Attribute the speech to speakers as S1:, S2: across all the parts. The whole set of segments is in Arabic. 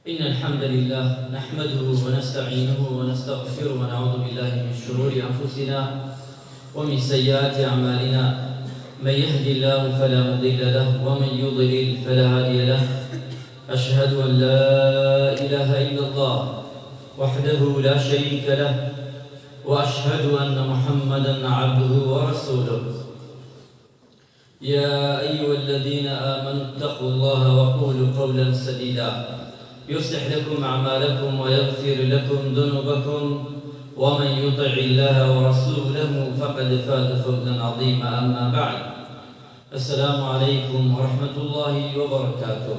S1: إن الحمد لله نحمده ونستعينه ونستغفره ونعوذ بالله من شرور أنفسنا ومن سيئات أعمالنا. من يهد الله فلا مضل له ومن يضلل فلا هادي له. أشهد أن لا إله إلا الله وحده لا شريك له، وأشهد أن محمدا عبده ورسوله. يا أيها الذين آمنوا اتقوا الله وقولوا قولا سديدا يصلح لكم أعمالكم ويغفر لكم ذنوبكم، ومن يطع الله ورسوله فقد فاز فوزا عظيما. أما بعد، السلام عليكم ورحمة الله وبركاته.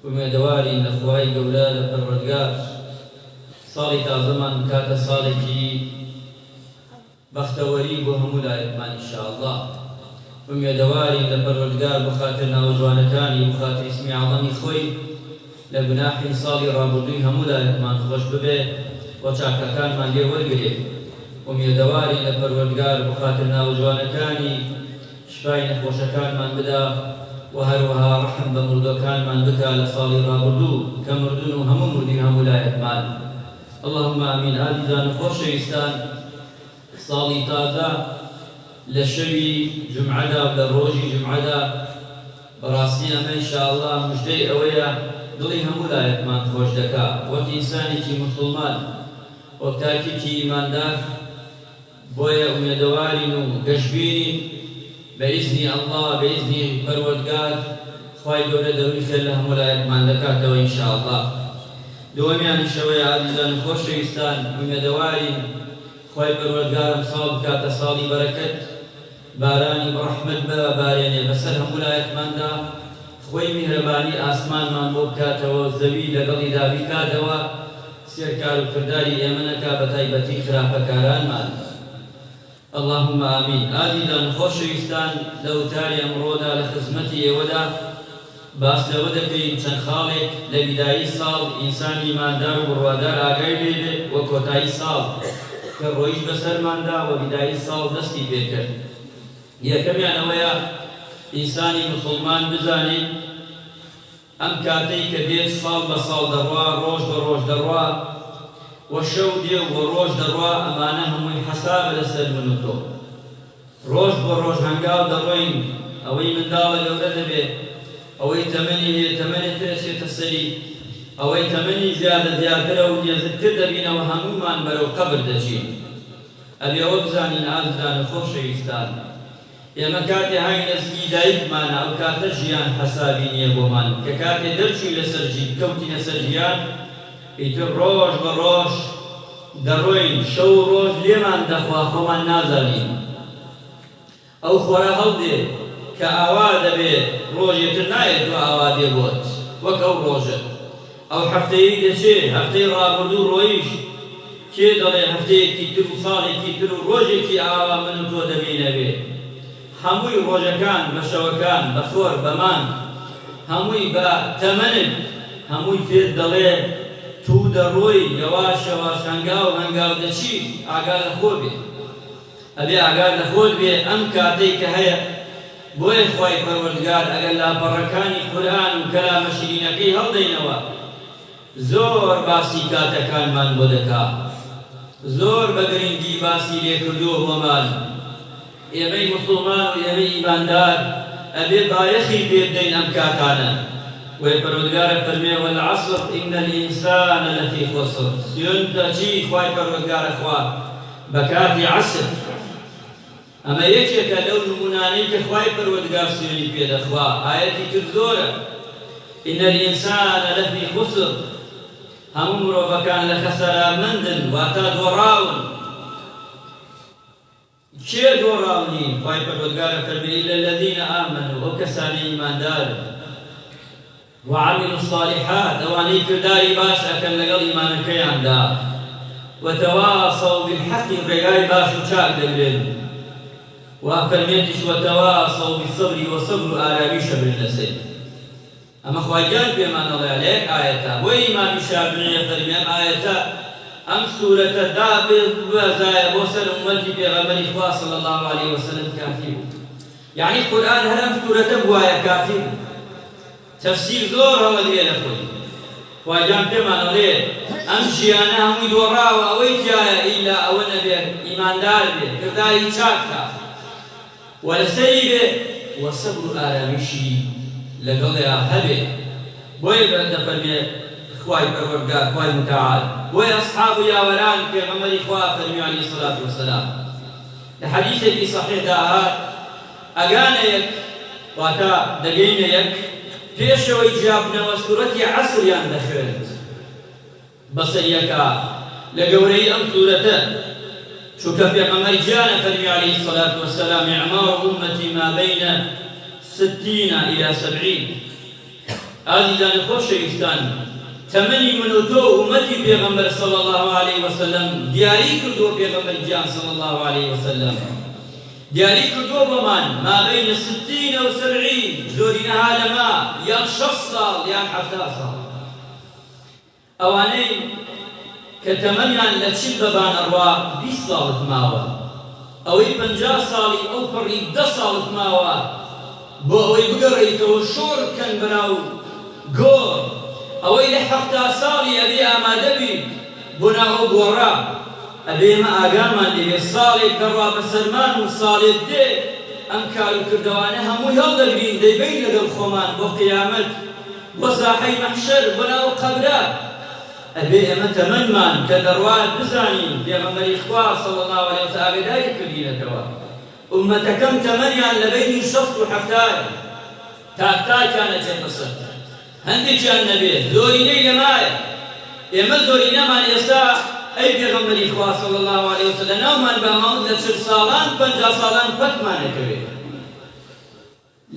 S1: ومدواري لخواي قولاد الرجال صالي تازمان كات صالحي بختوري بهم الأيمان إن شاء الله. ومدواري لبرودگار بخاطر ناوجوانكاني بخاطر اسمي عظمي خوي لبناحي صالي رابطوي هم الأيمان خوش ببه وشاكاكان من لي ورقري. ومدواري لبرودگار بخاطر ناوجوانكاني شفاي نخوشكان من بدا وهروها رحم بمردوكان من بكى لصالي رابطو كمردون هم مردي هم الأيمان. اللهم آمين. عزيزان خوش إستان صالي تازا لشوي جمعدا لروجي جمعدا براستي أما إن شاء الله مجدي أويا دڵی هەموو لایەکمان خۆش دەکات. وەک ئینسانێکی موسڵمان وەکتاکێکی ئیماندار بۆیە ئومێدەوارین و گەشتبینین بە ئیزنی ئەڵڵا بە ئیزنی پەروەردگار خوای گەورە دەوری خێر لە هەموو لایەکمان دەکاتەوە ئین شاء الله. دووەمیان شەوەیە عزیزان و خۆشەویستان ئومێدەوارین خوای پەروەردگارم ساڵ بکاتە ساڵی بەرەکەت، بارانی بەڕەحمەت ببارێنێ بەسەر هەموو لایەکماندا، خوی مهربانی ئاسمانمان بۆ بکاتەوە، زەوی لەگەڵی دابی کاتەوە، سێرکار و کرداری ئێمە نەکا بە تایبەتی خراپەکارانمان. اللهم ئامین. ئازیزان خۆشەویستان، لە وتاری ئەمڕۆدا لە خزمەتی ئێوەدا باس لەوە دەکەین چەند خاڵێک لە بیدایی ساڵ ئینسانی ئیماندار و بڕوادار ئاگای لێبێ وە کۆتایی ساڵ کە ڕۆیش بەسەرماندا و بیدایی ساڵ دەستی پێکرد. یەکەمیان ئەوەیە ئینسانی مسلمان بزانێت ئەم کاتەی کە دێت ساڵ بە ساڵ دەڕوا، ڕۆژ بە ڕۆژ دەڕوا و شەو دێ و ڕۆژ دەڕوا، ئەمانە هەمووی حەسابە لەسەر من و تۆ. ڕۆژ بە ڕۆژ هەنگاو دەڕۆین، ئەوەی منداڵە گەورە دەبێت، ئەوەی تەمەنی هەیە تەمەنێت پێچێتە سەری، ئەوەی تەمەنی زیادە زیاترە و نێزکتر دەبینەوە، هەموومان بەرەو قەبر دەچین. ئەبێ ئەوە بزانین ئازیزان و خۆشەویستان، ئێمە کاتێ های نەزمی دایکمانە ئەو کاتە ژیان حەسابی نییە بۆمان، کە کاتێ دەرچووی لەسەر کەوتی لەسەر ژیان ئیتر ڕۆژ بە ڕۆژ دەڕۆین، شەو و ڕۆژ لێمان دەخوا خۆمان نازانین. ئەو خۆرە هەڵدێ کە ئاوا دەبێت ڕۆژێتر نایێت و ئاوا دێ بۆت وەک ئەو ڕۆژە. ئەو هەفتەیەی دەچێ، هەفتەی ڕابردوو ڕۆیش کێ دەڵێ هەفتەیەکی تر و ساڵێکی تر و ڕۆژێکی ئاوا من و تۆ دەبینەوێ. هەمووی ڕۆژەکان بە شەوەکان بە خۆر بەمان، هەمووی بە تەمەنت، هەمووی پێت دەڵێ تو دەڕۆی یەواش یەواش هەنگاو هەنگاو دەچی. ئاگار لە خۆ بێ، ئەبێ ئاگار لە خۆت بێ ئەم کاتەی کە هەیە. بۆیە خوای پەروەردگار ئەگەر لاپەڕەکانی قورئان و کەلامە شیرینەکەی هەڵدەینەوە زۆر باسی کاتەکانمان بۆ دەکات، زۆر بە گرنگی باسی لێکردووە بۆمان. ئێمەی موسڵمان و ئێمەی ئیماندار ئەبێ بایەخی پێ بدەین ئەم کاتانە. وی پەروەردگارە فەرمێ وەالعەسر ئین الئینسان لەفی خسر. سوێندە چی خوای پەروەردگارە خوا بە کاتی عەسر. ئەمە یەکێکە لەو نمونانەی کە خوای پەروەردگار سوێنی پێدەخوا. ئایەتی تر زۆرە. ئین الئینسان لەفی خسر. هەموو مرۆڤەکان لە خەسەرامەندن، واتە دۆڕاون. کێ دۆڕاونی؟ خوای پەروەردگارە فەرمێ ئیلا الەذینە ئامەنوا، ئەو کەسانەی ئیماندارن، وعەملوا الصالحات، ئەوانەی کرداری باش ئەکەن لەگەڵ ئیمانەکەیاندا، وتەواصەو بالحەق، ڕێگای باش و چاک دەگرن، وا فەرمێتیش وتەواصەو بالصەبر، وەسەبر و ئارامیشە برن لەسەر. ئەمە خوای گیان پێمان دەڵێ لە یەک ئایەتە. بۆی ئیمامی شافعی فەرمێ ئەم ئایەتە ئەم سوورەتە دابێزایە بۆ سەر ئومەتی پێغەمبەری خوا صلی الله علیه وسلم کافی بوو. یعنی قورئان هەر ئەم سوورەتە بوایە کافی بوو. تفسير زور هو اللي يقول خواجان پێمان دەڵێ ئەم ژیانە هەمووی دۆڕاوە ئەوەی تایە ئیلا ئەوە نەبێت ئیماندار بێت کرداری چاکە و لەسەری بێت و سەبر و ئارامشی لەگەڵیا هەبێت بۆیە دەفەرمێ خوای پەروەردگار خوای متعال بۆیە ئەسحاب و یاوەران پێغەمبەری خوا فەرمی عەلەیهی سەڵات وەسەلام لە حەدیثێکی سەحیحدا هات ئەگانەیەک واتە دەگەینە یەک پێشەوەی جیابنەوە سوورەتی عەسریان دەخوێنێت بەسەریەکە لە گەورەی ئەم سوورەتە چونکە پێغەمبەری گیانە فەرمی عەلەیهی سەڵات وەسەلام ئیعمار ئومەتی ما بەینە 60 إلى 70 عزیزان خۆشەویستان تەمەنی من و تۆ ئومەتی پێغەمبەر صلی الله عليه وسلم دیاری کردووە پێغەمبەری گیان صلی الله عليه وسلم دیاری کردووە بۆمان ما بین 60 و 70 زۆرینەها لەما یان 60 ساڵ یان 70 ساڵ ئەوانەی کە تەمەنیان لە چ بەبان ئەڕوا 20 ساڵت ماوە ئەوەی 50 ساڵی ئەو پڕی 10 ساڵت ماوە بۆ ئەوەی بگەڕێیتەوە شۆڕ بکەن بەناو گۆڕ ئەوەی لە 70 ساڵی ئەبێ ئامادە بیت بۆ ناو ئەو گۆڕە ئەبێ ئێمە ئاگامان لێبێ ساڵێک دەڕوا بەسەرمان و ساڵێک دێ ئەم کار و کردەوانە هەمووی هەڵدەگرین دەیبین لەگەڵ خۆمان بۆ قیامەت بۆ ساحەی مەحشەر بۆ ناو قەبرە ئەبێ ئێمە تەمەنمان کە دەڕوات بزانین پێغەمبەری خوا صلی الله عليه وسلم ئاگاداری کردینەتەوە ئومەتەکەم تەمەنیان لە بینی 60 و 70 تاکتاکیانە چێتە سەر هەندێکیان نەبێت زۆرینەی لەمایە ئێمە زۆرینەمان ئێستا ئەی پێغەمبەری خوا صلی الله عليه وسلم ناومان بەماوەت لە 40 ساڵان 50 ساڵان پەکمانەکەوێت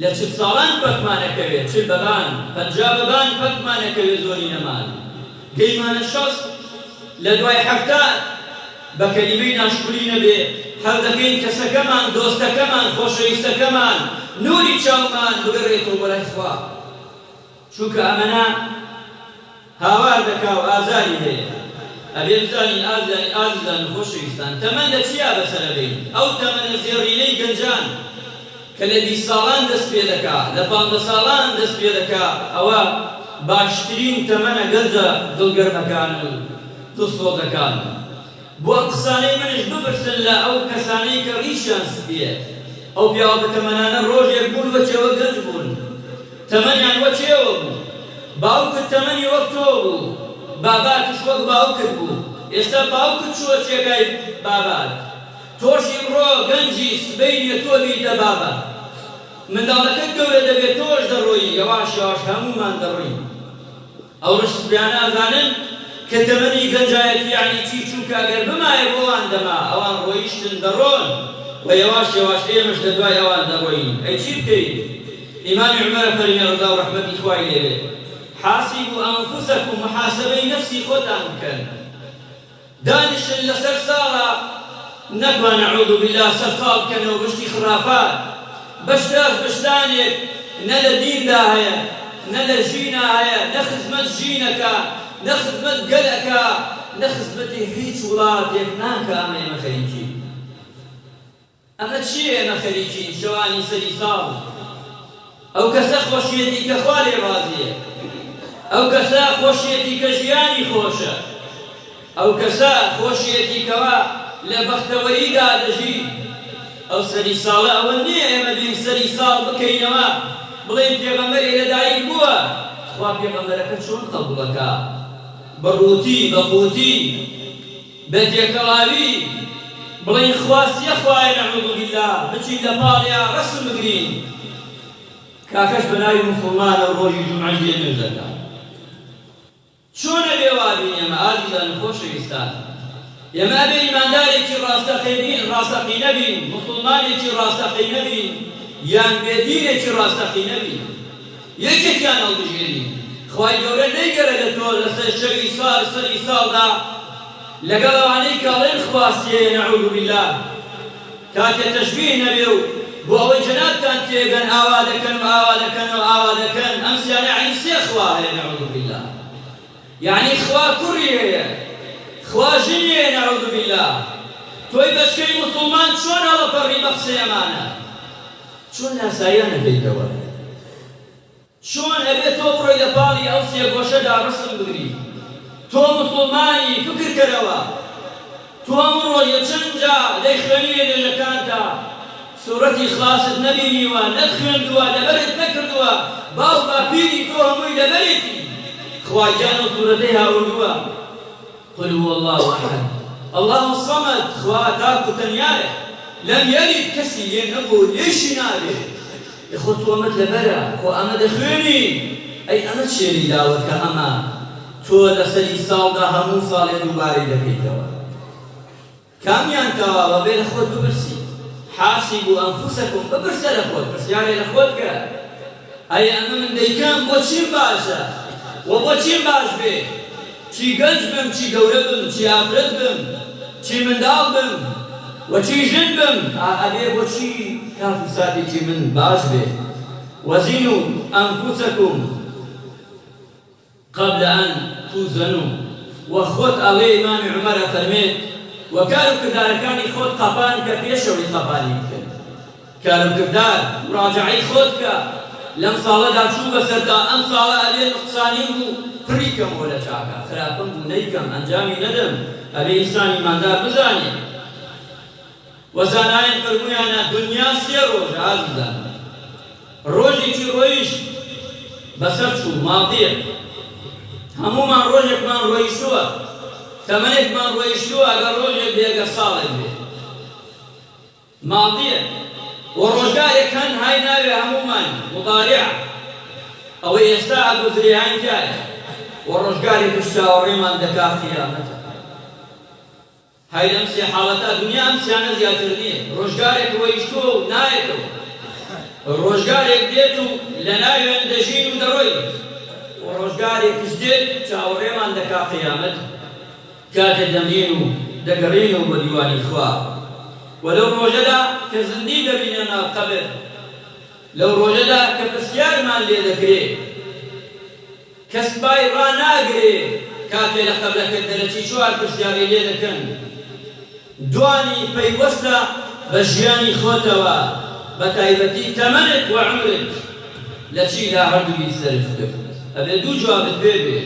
S1: لە 40 ساڵان پەکمانەکەوێت 40 بەبان 50 بەبان پەکمانەکەوێت زۆرینەمان گەیمانە 60 لە دوای 70 بە کەلیمەی ناشکری نەبێ هەر دەکەین کەسەکەمان دۆستەکەمان خۆشەویستەکەمان نوری چاومان بگەڕێتەوە بەلای خوا چونکە ئەمەنا هاوار دەکا و ئازاری هەیە ئەبێ بزانین ئازیزان خۆشەویستان تەمەن لە چیا بەسەرەبین ئەو تەمەنە زێڕینەی گەنجان کە لە 20 ساڵان دەست پێ دەکا لە 50 ساڵان دەست پێ دەکا ئەوە باشترین تەمەنە گەنجە دڵگەرمەکان و دڵسۆزەکان بۆ ئەم قسانەی منش بپرسن لە ئەو کەسانەی کە ڕیشیان سپیە ئەو پیاوە بە تەمەنانە ڕۆژێک بوون وەچێوە گەنج بوون تەمەنیان وەچێوە بوو باوکت تەمەنی وەک تۆ بوو باباتش وەک باوکت بوو ئێستا باوکت چووە چێگای بابات تۆش ئیمڕۆ گەنجی سبەینە تۆ بیتە بابات منداڵەکەت گەورە دەبێت تۆش دەڕۆیی یەواش یەواش هەموومان دەڕۆین ئەو ڕشتیانە ئەزانن کە تەمەنی گەنجایەتی یعنی چی چونکە ئەگەر بمایە بۆوان دەما ئەوان ڕۆیشتن دەڕۆن و یەواش یەواش ئێمەش لە دوای ئەوان دەڕۆین ئەی چی بکەین ئیمامی عومەرە فەرمێ ڕەضا و ڕەحمەتی خوای لێبێ حاسبوا أنفسكم محاسبەی نەفسی خۆتان بکەن دانیشن لەسەر ساڵە نەکوان نەعوذ بالله سەرساڵ بکەنەوە بەشتی خرافات بەشتاش بەشتانێک نە لە دیندا هەیە نە لە ژینە هەیە نە خزمەت ژینەکە نە خزمەت گەلەکە نە خزمەتی هیچ وڵاتێک ناکە ئەمە ئێمە خەریکی ئەمە چییە ئێمە خەریکین شەوانی سەری ساڵ ئەو کەسە خۆشیەتی کە خوا لێ ڕازییە ئەو کەسە خۆشیەتی کە ژیانی خۆشە ئەو کەسە خۆشیەتی کەوا لە بەختەوەریدا دەژی ئەو سەری ساڵە ئەوە نییە ئێمە بین سەری ساڵ بکەینەوە بڵێن پێغەمبەری لەدایک بووە خوا پێغەمبەرەکە چۆن قەبوڵەکە بە ڕووتی بە قووتی بە تێکەڵاوی بڵێن خواستیە خوایە نەعوذ بالله بچین لە پاڵیا ڕەسم بگرین کاکەش بە ناوی موسڵمانە ڕۆژی جومعە نوێژ دەکات چۆنە بێوابین ئێمە ئازیزان خۆشەویستان ئێمە ئەبێ ئیماندارێکی ڕاستەقی نەبین موسڵمانێکی ڕاستەقی نەبین یان بێدینێکی ڕاستەقی نەبین یەکێکیان هەڵبژێرین خوای گەورە نەیگەرە لە تۆ لەسەر شەوی ساڵ سەری ساڵدا لەگەڵ ئەوانەی کە ئەڵێن خواستیەیە نەعوذ بالله کاتێ تەشبیه نەبێ و بۆ ئەوەی جەنابتان تێگەن ئاوا دەکەن و ئاوا دەکەن و ئاوا دەکەن ئەم سیانە عەینی سێ خوا هەیە نەعوذ بالله یعنی خوا کوڕی هەیە خوا ژنی هەیە نەعوذ بالله تۆی بەچکەی موسڵمان چۆن هەڵەپەڕی بە قسەی ئەمانە چۆن ناساییان نەکەیتەوە چۆن ئەبێت تۆ بڕۆی لە پاڵی ئەو سێ گۆشەدا ڕسم بگری تۆ مسڵمانی فکرکەرەوە تۆ هەموو ڕۆژێ چەند جا دەیخوێنی نوێژەکانتە سوورەتی خلاصت نەبینیوە نەخوێندووە لەبەرت نەکردووە باو باپیری تۆ هەمووی لەبەرێتی خوای گیان ئەو سوورەتەی هاوردووە قل هو الله أحد الله الصمد خوا تاک و تەنیایە لەم یەلید کەسی لێ نەبوو لێشی نابێ خۆ تۆ ئەمەت لەبەرە خۆ ئەمە دەخوێنی ئەی ئەمە شێری داوت کە ئەمە تۆ لەسەری ساڵدا هەموو ساڵێ دووبارەی دەکەیتەوە کامیان تەواوە بێ لە خۆت بپرسی حاسبوا أنفسكم بپرسە لە خۆت پرسیارێ لە خۆت کە ئەی ئەمە من دەیکەم بۆ چیم باشە و بۆ چیم باش بێ چی گەنج بم چی گەورە بم چی ئافرەت بم چی منداڵ بم و چی ژن بم ئەبێ بۆچی کات و ساتێکی من باش بێ وزنوا أنفسكم قبل أن توزنوا وخۆت ئەڵێ ئیمامی عومەرە فەرمێت وكار كردارەکانی خۆت قەپان کە پێشەوەی قەپانی بکەن کار و کردار مراجعەی خۆت کە لەم ساڵەدا چوو بەسەردا ئەم ساڵە ئەبێ نوقسانی بوو پڕیکەم بۆ لە چاکە خراپم بوو نەیکەم ئەنجامی نەدەم ئەبێ ئینسانی ماندار بزانێ وەزانایان فەرموویانە دنیا سێ ڕۆژە ئازیزان ڕۆژێکی ڕۆیشت بەسەر چوو ماڵدیە هەموومان ڕۆژێکمان ڕۆیشتووە تەمەنێکمان ڕۆیشتووە ئەگەر ڕۆژێک بێگە ساڵێک بێ ماڵدیە و ڕۆژگارێک هەن های ناوێ هەموومان مضارع ئەوەی ئێستا ئەگوزرێ هاین تایە و ڕۆژگارێکش چاوەڕێمان دەکا قیامەتە های لەم سێ حاڵەتە دنیا ئەم سیانە زیاتر نییە ڕۆژگارێک ڕۆیشتووە و نایەتەوە ڕۆژگارێک دێت و لە ناوێن دەژین و دەڕۆی و ڕۆژگارێکش دێت چاوەڕێمان دەکا قیامەت کاتێک دەمرین و دەگەڕێنەوە بە دیوانی خوا و لەو ڕۆژەدا کە زندی دەبینە ناو قەبر لەو ڕۆژەدا کە پرسیارمان لێ دەکرێت کەس پای ڕاناگرێ کاتێ لە قەبرەکەت دەرەچی چوار پرسیاری لێ دەکەن دوانی پەیوەستە بە ژیانی خۆتەوە بە تایبەتی تەمەنت و عومرت لە چیدا هەردووی سەرف کرد ئەبێ دوو جوابت پێ بێ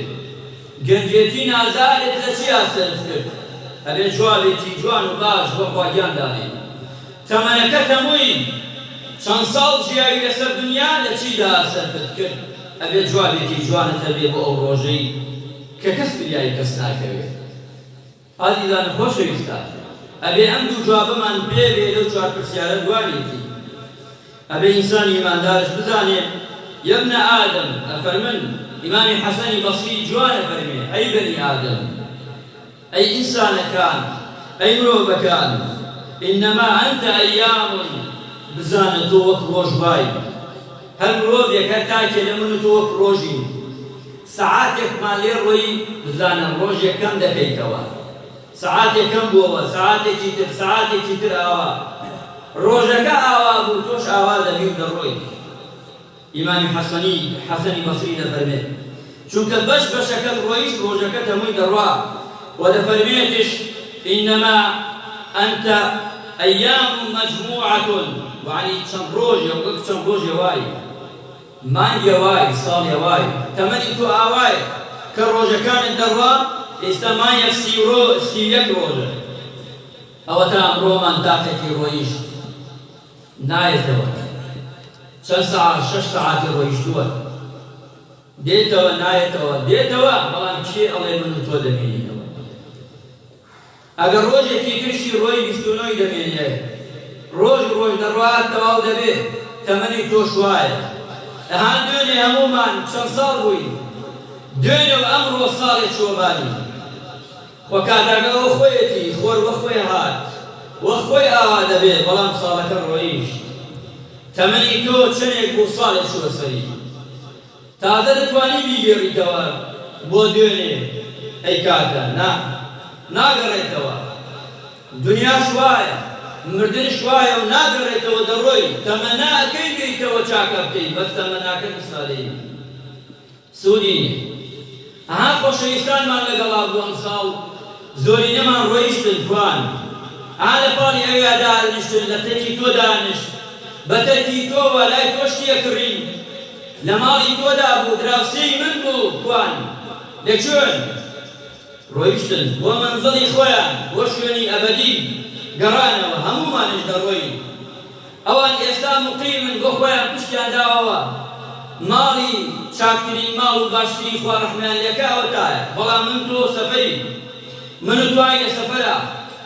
S1: گەنجێتی نازارێت لە چیا سەرف کرد ئەبێ جوابێکی جوان و باش بۆ خوا گیان داێ تەمەنەکەت هەمووی چەند ساڵ ژیاوی لەسەر دنیا لە چیدا سەرفت کرد ئەبێ جوابێکی جوانت هەبێ بۆ ئەو ڕۆژەی کە کەس بریای کەس ناکەوێت ئازیزان خۆشەویستان ئەبێ ئەم دوو جوابەمان پێ بێ لەو چوار پرسیارە دوانێتی ئەبێ ئینسانی ئیماندارش بزانێ يا ابن آدم أفرمن إمام حسن بصري جوان فرمي أي بني آدم أي إنسان كان أي مروب كان إنما أنت أيام بزانة توك روج باي هل مروب يكتاك لمن توك روجي ساعاتك مالي روي بزانة روجي كم دكيتوا ساعاتك كم بوا ساعاتك كتر ساعاتك كتر آوا روجك آوا بوتوش آوا دبيو دروي إمام حسني بصري دفرمي چونك بش بشكت رويش روجكت هموي دروا ودفرميتش إنما أنت أيام مجموعة وعني چند روج يوقف چند روج يواي مان يواي صال يواي تمني تو آواي كالروجكان الدروا استمان يك روج أو تام رومان تاقتي رويش نايز دوا چند ساعت شش ساعتی ڕۆیشتووە دێتەوە نایەتەوە دێتەوە بەڵام چێ ئەڵێ من و تۆ دەمێنینەوە ئەگەر ڕۆژێکی ترشی ڕۆی 29 دەمێنێ ڕۆژ دەڕوات تەواو دەبێت تەمەنی تۆ شوایە ئەهان دوێنێ هەموومان چەند ساڵ بووین دوێنێەوە ئەمڕۆ ساڵێک چۆبانی خۆ کاتاگە ئەوە خۆیەتی خۆر وە خۆی هات وە خۆی ئاوا دەبێت بەڵام ساڵەکە ڕۆیشت تەمەنی تۆ چەندێک بۆ ساڵێک چووە سەری تازە دەتوانی بیگەڕیتەوە بۆ دوێنێ ئەی کاتە ناگەڕێتەوە دنیا شوایە مردن شوایە و ناگەڕێتەوە دەڕۆی تەمەنا ئەکەی بێیتەوە چاکە بکەی بەس تەمەناکە ساڵەیە سوودی ئەها خۆشەویستانمان لەگەڵا بوو ئەم ساڵ زۆرینەمان ڕۆیشتن توان ئا لە پاڵی ئەویا دانیشتن لە تەکی تۆ دانیشت بەتەکی تۆوە لای تۆ شتێ کڕین لە ماڵی تۆدا بوو دراوسێی من بوو کوان لەکوێن ڕۆیشتن بۆ مەنزڵی خۆیان بۆ شوێنی ئەبەدی گەڕانەوە هەمومانش دەڕۆین ئەوان ئێستا مقیمن بۆ خۆیان پشتیان داوەوە ماڵی چاکترین ماڵ و باشترین خوا ڕەحمان لێکاوەتایە بەڵام من تۆ سەفەری من و توای لە سەفەرە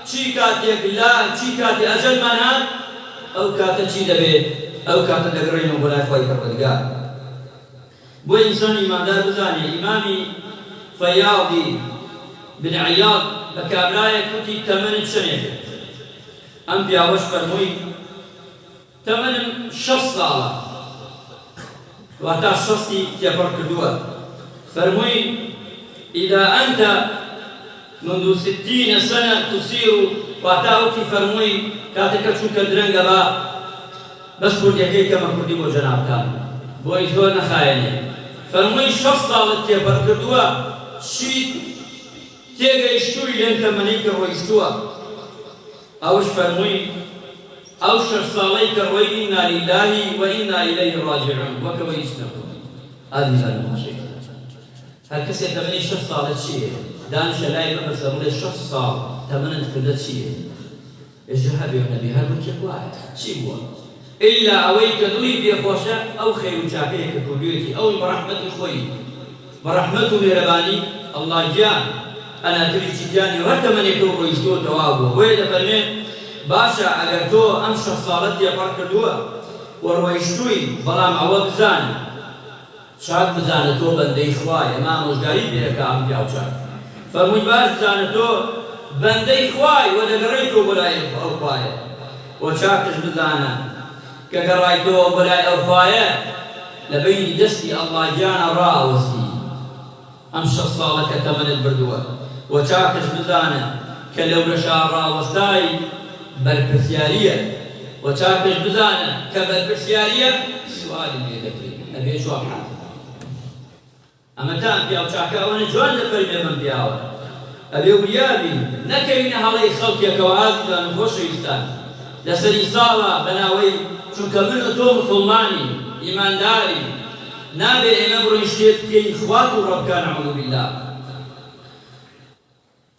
S1: چی کاتێک لا چی کاتی ئەجەلمان هات ئەو کاتە چی دەبێت ئەو کاتە دەگەڕێنەوە بۆ لای خۆی پەروەردگار بۆ ئینسان ئیماندار بزانێ ئیمامی فەیاضی بن عیاض بە کابرایەک وتی تەمەنت چەندێکە ئەم پیاوەش فەرمووی تەمەنم 6 ساڵە واتە 6 تێپەڕ کردووە فەرمووی إذا أنت منذ 60 سنة تسير واتاوتي فرموي كاتك شوك درنگا با بس كرديكي كما كردي بو جناب كان بو إذن نخايني فرموي 6 سالت تيبر كردوا شي تيغا يشتوي لنك منيك رويشتوا أوش فرموي أو 6 سالي كروي إنا لله وإنا إليه راجعون وكما يسنقون هذه المشكلة هل كسي تمني 6 سالت شيء دانش لاي بس أقول 6 سال تمنت كردت شيء الجهاد يا نبي هل بنشك واحد شيء هو إلا أويك ذوي بيخوشة أو خير شاكيك كبيرتي أو برحمة خوي برحمته مهرباني الله جان أنا تري تجاني وحتى من يكون ريشتو توابه ويدا فرمين باشا أجر تو أمش صارت يا فرق دوا ورويشتوي بلام عوض زان شاك بزانه تو بندي خواي ما مجداري بيك عم بيعوشاك فرموي باش بزانه تو بندي خواي ودقريتو بلاي أوفاي وشاكش بزانه كقرايتو بلاي أوفاي لبين دستي الله جانا راوستي أمش الصالة كتمن البردوة وشاكش بزانه كلو رشار راوستاي بربسيارية وشاكش بزانه كبربسيارية سؤال بيدكري أبي شو أبحث أما تام بياو شاكا وانا جوان لفرمي من بياو أبي ويابي نكوين هالي خلقيا كوازي نخوش يستان لسري صالة بناوي چونك من أتو مسلماني إيمان داري نابي إمامر يشتيت كي إخوات رب كان أعوذ بالله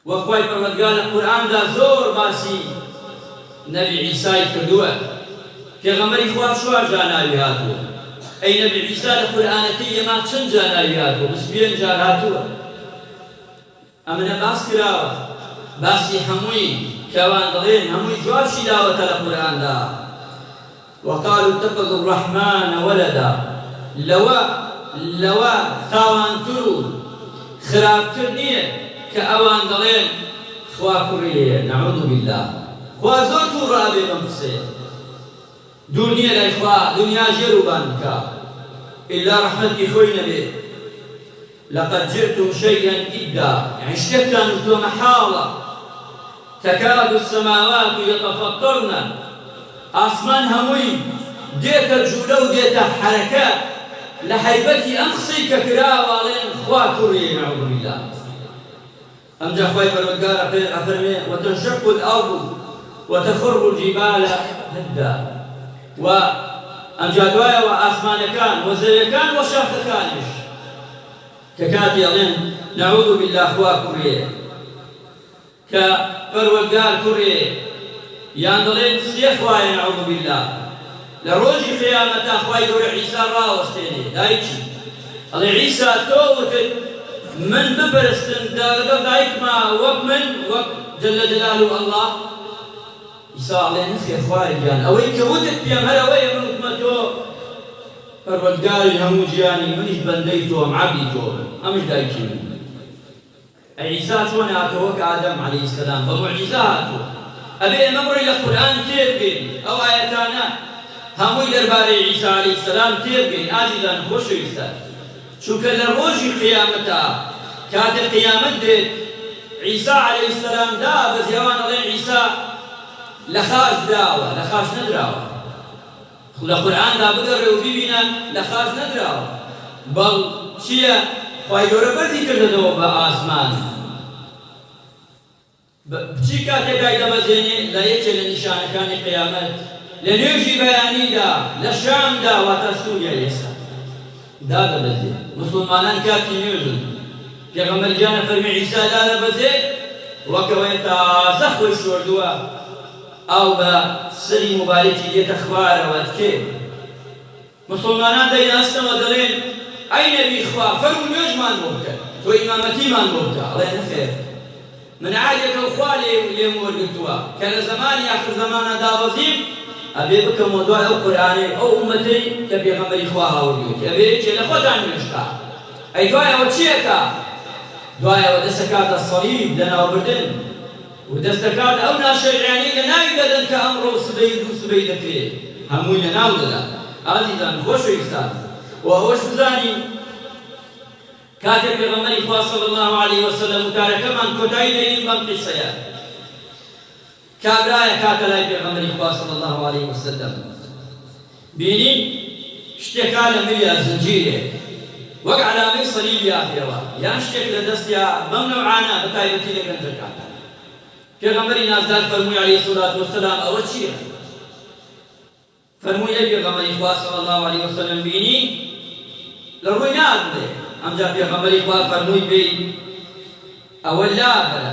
S1: وأخوي فرمدقال القرآن دا زور باسي نبي عيسى كردوه كغمر إخوات شو جانا بهاتو أي نبي عيسى القرآن كي ما چند جانا بهاتو بس بين جاراتو أمنا باس كراوة باسي حموي كوان ضلين حموي جواب شداوة القرآن دا وقالوا اتخذوا الرحمن ولدا لوا خاوان ترو خراب ترنية كأوان ضلين خوا كريه نعوذ بالله خوا زوتو رابي بمسي دنيا الإخوة دنيا جربانك إلا رحمتك خوينا به لقد جئتم شيئا إدا يعني اشتكى نتو محالة تكاد السماوات يتفطرن أصمان هموي ديت الجولة وديت حركات لحيبتي أمخصي ككراوة لين خوا كريه نعوذ بالله أمجا خوي فرمدقار أفرمي وتنشق الأرض وتخر الجبال هدا وأمجادوايا وآسمان كان وزي كان وشاف كانش ككاتي أظن نعوذ بالله خوا كريه كفرودقار كريه ياندلين سيخواي نعوذ بالله لروجي قيامة أخواي دور عيسى راوستيني دايتشي الله عيسى توتت من ببرستن دايك ما ومن جل جلاله الله عيسى عليه نخي أخواي جان أويك ودت بيام هلا ويا من أمتو فرودقاري همو جياني منش بنديتو أم عبديتو أمش دايتشي عيسى شون هاتوك آدم عليه السلام فمعجزاته أبي نمر إلى القرآن تيبقين أو آياتنا هموي درباري عيسى عليه السلام تيبقين آجلا خوش يستان شو كان روجي قيامتا كاد قيامت ديت عيسى عليه السلام دا بس يوان الله عيسى لخاش داوة لخاش ندراوة القرآن دا بقر وبيبنا لخاش ندراوة بل شيا خواهي بردي كردو بآسمان بچی کاتێکای دەبەزێنێ لە یەکێ لە نیشانەکانی قیامەت لە نوێژی بەیانیدا لە شامدا واتە سووریا ئێستا دادەبەزێ مسلمانان کاتی نوێژن پێغەمبەر گیانە فەرمی عیسا دادەبەزێ وەکەوەی تازە خۆی شۆردووە ئەو بە سەری مبارەکی دێتە خوارەوە تکێ مسلمانان دەیناستەوە دەڵێن ئەی نەبی خوا فەرموو نوێژمان بۆ بکە تۆ ئیمامەتیمان بۆ بکە ئەڵێ نەخێر من عادێکە و خوا لێم وەرگرتووە کە لە زەمانی ئاخر زەمانە دابەزیم ئەبێ بکەمەوە دوای ئەو قورئانەی ئەو ئومەتەی کە پێغەمبەری خوا هاوردووەتی ئەبێ چێ لە خۆتان نوێژکە ئەی دوایەوە چیەکە دوایەوە دەستەکاتە سەلیب لەناوبردن و دەستەکات ئەو ناشەریعانەی لە ناوی دەدەن کە ئەمڕۆ سبەی دوو سبەی دەکرێت هەمووی لەناو دەدا ئازیزان خۆشەویستان و ئەوەش بزانین کاتێک پێغەمبەری خوا صلی الله علیه وسلم وتارەکەمان کۆتایی دەین بەم قیسەیە کابرایە کاتە لای پێغەمبەری خوا صلی الله علیه وسلم بینی شتێکا لە ملیا زنجیرێک وەک علامەی سەلیبیا پێوە یان شتێک لە دەستیا بەم نەوعانە بەتایبەتی لە گەنجەکان پێغەمبەری نازدار فەرمووی عەلەیهی سەڵاتو وەسەلام ئەوە چییە فەرمووی ئەی پێغەمبەری خوا صلی الله علیه وسلم بینی لە ڕووی نادێ ئەمجا پێغەمبەری خوا فەرمووی پێی ئەوە لابەرە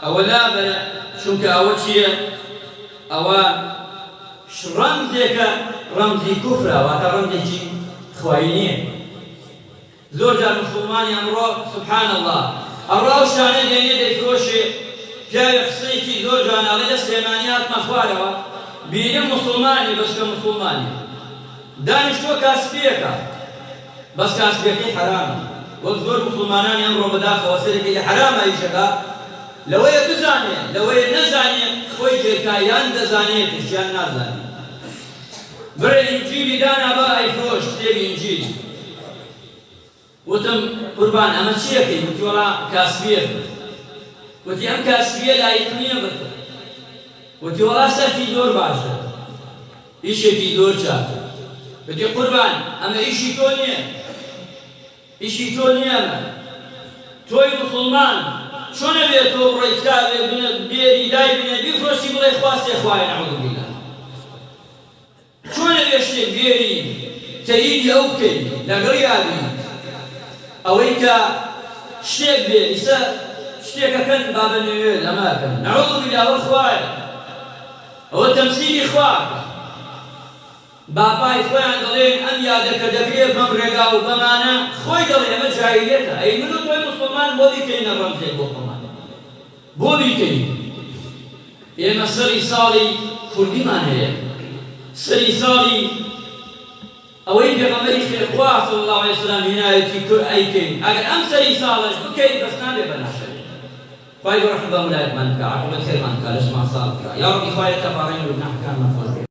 S1: ئەوە لابەرە چونکە ئەوە چییە ئەوە ڕەمزێکە ڕەمزی کوفرە واتە ڕەمزێکی خوای نییە زۆر جار مسلمانی ئەمڕۆ سبحان الله ئەڕۆ ئەو شانە دێنێ دەیفرۆشێ پیاوی قسەیەکی زۆر جواناڵێ لە سلێمانی هاتمە خوارەوە بینم مسلمانی بەشکە مسلمانی دانیشتووە کاسپیەکە بەس کاسپیەکەی حرامە وەک زۆر مسلمانانی ئەمڕۆ بەداخەوە سەرێکی لە حرامە ئیشەکە لەوەیە بزانێ لەوەیە نەزانێ خۆی تێکا یان دەزانێتش یان نازانێت بڕێ ئینجیلی دانا بە ئەیفرۆش کتێبی ئینجیل وتم قوربان ئەمە چیەکەی وتی وەڵا کاسبیە وتی ئەم کاسبیە لایق نییە بکە وتی وەڵا سەرفی زۆر باشە ئیشێکی زۆر چاکە وتی قوربان ئەمە ئیشی تۆ نییە ئیشی تۆ نییە ئەمە تۆی مسلمان چۆنە بێت تۆ بڕۆی کتابێ بێری دای بنێ بیفرۆشی بڵێ خواستێ خوایە نەعوذ بالله چۆنە بێ شتێک بێری تەییدی ئەو بکەی لەگەڵ یابی ئەوەی کە شتێک بێ ئیسا شتێکەکەن با بە نوێ لەماکەن نەعوذ بالله ئەوە خوایە ئەوە تەمسیلی خواکە باپای خۆیان دەڵێن ئەم یادەکە دەکرێت بەم ڕێگا و بەمانە خۆی دەڵێ ئەمە جاهیلەتە ئەی من و تۆی مسلمان بۆ بیکەینە ڕەمزێک بۆ خۆمان بۆ بیکەین ئێمە سەری ساڵی کوردیمان هەیە سەری ساڵی ئەوەی پێغەمبەری خێرخوا صلی الله علیه وسلم هینایەتی کرد ئەیکەین ئەگەر ئەم سەری ساڵەش بکەین بەس نابێ بە ناشەوێت خوای گەورە حفظە ویلایەتمان بکە عاقبەت خێرمان بکە لە ژمان ساڵ بکە یا ڕەبی خوایە تەبارەین و گوناحەکانمان خۆش بێ